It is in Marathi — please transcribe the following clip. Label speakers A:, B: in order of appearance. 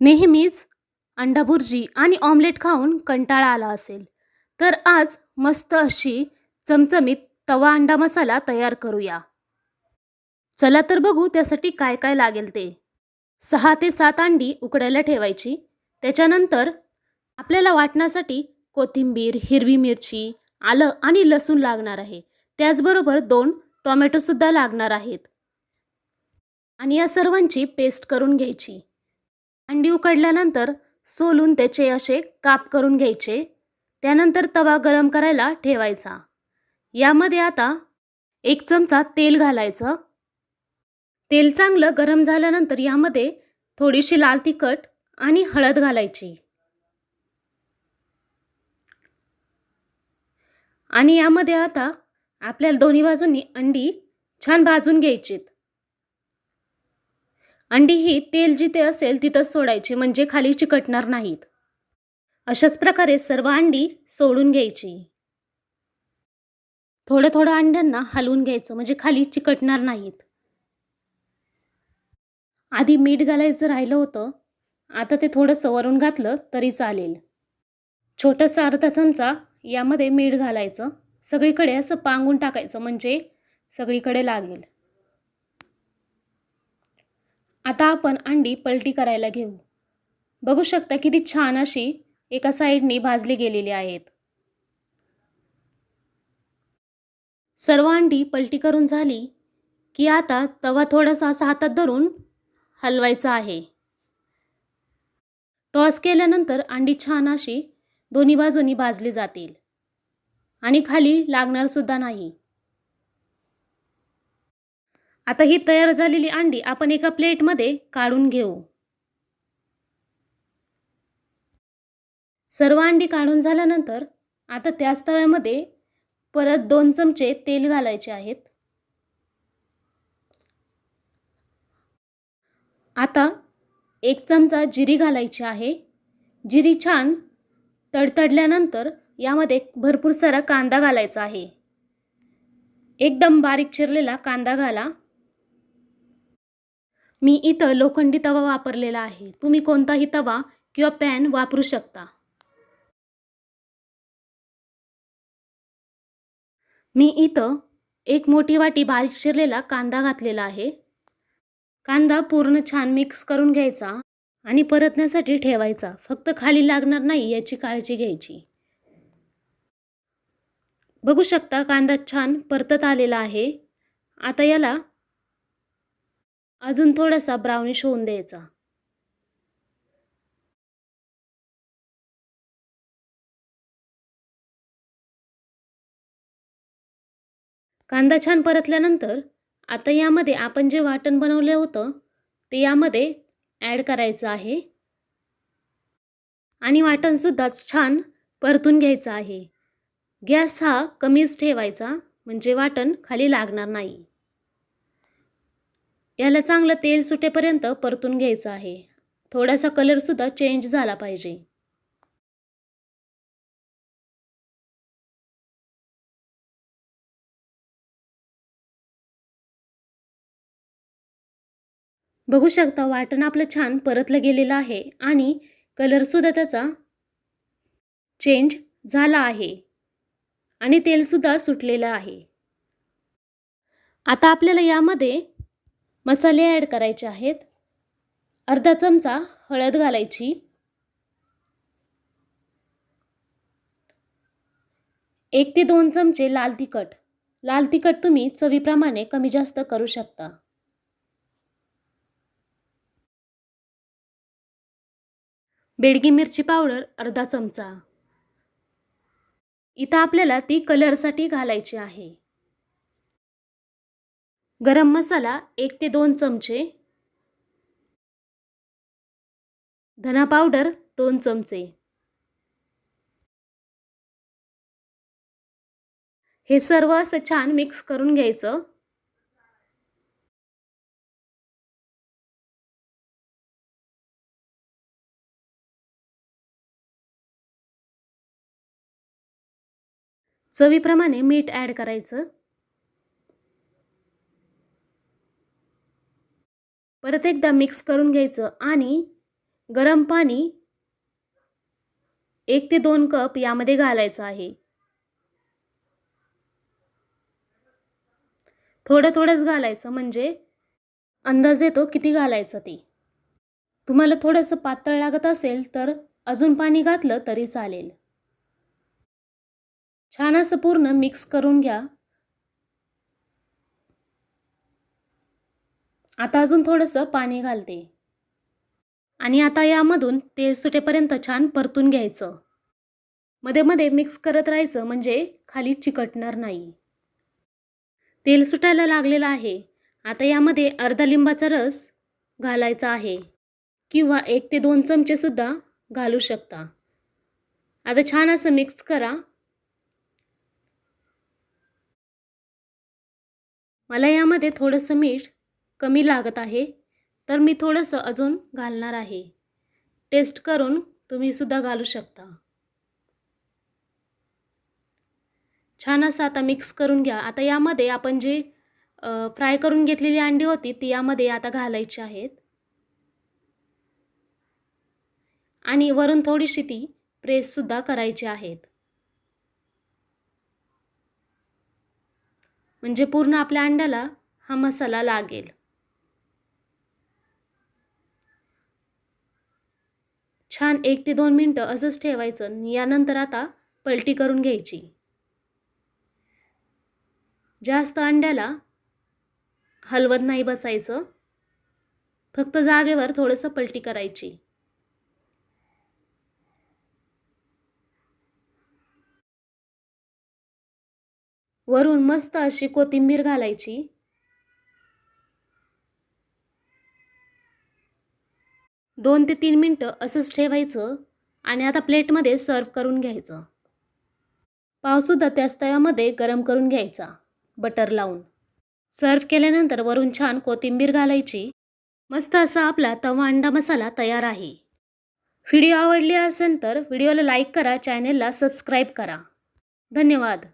A: नेहमीच अंडा भुर्जी आणि ऑमलेट खाऊन कंटाळा आला असेल, तर आज मस्त अशी चमचमीत तवा अंडा मसाला तयार करूया. चला तर बघू त्यासाठी काय काय लागेल ते. 6 ते 7 अंडी उकडायला ठेवायची. त्याच्यानंतर आपल्याला वाटण्यासाठी कोथिंबीर, हिरवी मिरची, आलं आणि लसूण लागणार आहे. त्याचबरोबर 2 टोमॅटोसुद्धा लागणार आहेत आणि या सर्वांची पेस्ट करून घ्यायची. अंडी उकडल्यानंतर सोलून त्याचे असे काप करून घ्यायचे. त्यानंतर तवा गरम करायला ठेवायचा. यामध्ये आता 1 चमचा तेल घालायचं. तेल चांगलं गरम झाल्यानंतर यामध्ये थोडीशी लाल तिखट आणि हळद घालायची. आणि यामध्ये आता आपल्याला दोन्ही बाजूंनी अंडी छान भाजून घ्यायचीत. अंडी ही तेल जिथे असेल तिथंच सोडायची, म्हणजे खाली चिकटणार नाहीत. अशाच प्रकारे सर्व अंडी सोडून घ्यायची. थोड्या थोड्या अंड्यांना हलवून घ्यायचं, म्हणजे खाली चिकटणार नाहीत. आधी मीठ घालायचं राहिलं होतं, आता ते थोडंसं वरून घातलं तरी चालेल. छोटासा अर्धा चमचा यामध्ये मीठ घालायचं. सगळीकडे असं पांगून टाकायचं, म्हणजे सगळीकडे लागेल. आता आपण अंडी पलटी करायला घेऊ. बघू शकता किती छान अशी एका साईडनी भाजली गेलेली आहेत. सर्व अंडी पलटी करून झाली की आता तवा थोडासा असा हातात धरून हलवायचा आहे. टॉस केल्यानंतर अंडी छान अशी दोन्ही बाजूनी भाजली जातील आणि खाली लागणार सुद्धा नाही. आता ही तयार झालेली अंडी आपण एका प्लेटमध्ये काढून घेऊ. सर्व अंडी काढून झाल्यानंतर आता त्याच तव्यामध्ये परत 2 चमचे तेल घालायचे आहेत. आता 1 चमचा जिरी घालायची आहे. जिरी छान तडतडल्यानंतर यामध्ये भरपूर सारा कांदा घालायचा आहे. एकदम बारीक चिरलेला कांदा घाला. मी इथं लोखंडी तवा वापरलेला आहे. तुम्ही कोणताही तवा किंवा पॅन वापरू शकता. मी इथं 1 मोठी वाटी बारीक चिरलेला कांदा घातलेला आहे. कांदा पूर्ण छान मिक्स करून घ्यायचा आणि परतण्यासाठी ठेवायचा. फक्त खाली लागणार नाही याची काळजी घ्यायची. बघू शकता कांदा छान परतत आलेला आहे. आता याला अजून थोडासा ब्राउनिश होऊन द्यायचा. कांदा छान परतल्यानंतर आता यामध्ये आपण जे वाटण बनवलं होतं ते यामध्ये ॲड करायचं आहे आणि वाटणसुद्धा छान परतून घ्यायचं आहे. गॅस हा कमीच ठेवायचा, म्हणजे वाटण खाली लागणार नाही. याला चांगलं तेल सुटेपर्यंत परतून घ्यायचं आहे. थोडासा कलरसुद्धा चेंज झाला पाहिजे. बघू शकता वाटण आपलं छान परतलं गेलेलं आहे आणि कलरसुद्धा त्याचा चेंज झाला आहे आणि तेलसुद्धा सुटलेलं आहे. आता आपल्याला यामध्ये मसाले ॲड करायचे आहेत. अर्धा चमचा हळद घालायची. 1 ते 2 चमचे लाल तिखट. लाल तिखट तुम्ही चवीप्रमाणे कमी जास्त करू शकता. बेडगी मिरची पावडर अर्धा चमचा. इथं आपल्याला ती कलरसाठी घालायची आहे. गरम मसाला 1 ते 2 चमचे. धना पावडर 2 चमचे. हे सर्व असं छान मिक्स करून घ्यायचं. चवीप्रमाणे मीठ ॲड करायचं. परत एकदा मिक्स करून घ्यायचं आणि गरम पाणी 1 ते 2 कप यामध्ये घालायचं आहे. थोडंच घालायचं म्हणजे अंदाज येतो किती घालायचं ते. तुम्हाला थोडंसं पातळ लागत असेल तर अजून पाणी घातलं तरी चालेल. छान असं पूर्ण मिक्स करून घ्या. आता अजून थोडंसं पाणी घालते आणि आता यामधून तेल सुटेपर्यंत छान परतून घ्यायचं. मध्ये मध्ये मिक्स करत राहायचं म्हणजे खाली चिकटणार नाही. तेल सुटायला लागलेलं आहे. आता यामध्ये अर्धा लिंबाचा रस घालायचा आहे किंवा 1 ते 2 चमचे सुद्धा घालू शकता. आता छान असं मिक्स करा. मला यामध्ये थोडंसं मीठ कमी लागत आहे तर मी थोडंसं अजून घालणार आहे. टेस्ट करून तुम्ही सुद्धा घालू शकता. छान असं आता मिक्स करून घ्या. आता यामध्ये आपण जे फ्राय करून घेतलेली अंडी होती ती यामध्ये आता घालायची आहेत आणि वरून थोडीशी ती प्रेससुद्धा करायची आहेत. म्हणजे पूर्ण आपल्या अंड्याला हा मसाला लागेल. छान 1 ते 2 मिनटं असंच ठेवायचं. यानंतर आता पलटी करून घ्यायची. जास्त अंड्याला हलवत नाही बसायचं. फक्त जागेवर थोडंसं पलटी करायची. वरून मस्त अशी कोथिंबीर घालायची. दोन ते 3 मिनटं असंच ठेवायचं आणि आता प्लेटमध्ये सर्व्ह करून घ्यायचं. पावसुद्धा त्याच तव्यामध्ये गरम करून घ्यायचा बटर लावून. सर्व्ह केल्यानंतर वरून छान कोथिंबीर घालायची. मस्त असा आपला तवा अंडा मसाला तयार आहे. व्हिडिओ आवडली असेल तर व्हिडिओला लाईक करा, चॅनेलला सबस्क्राईब करा. धन्यवाद.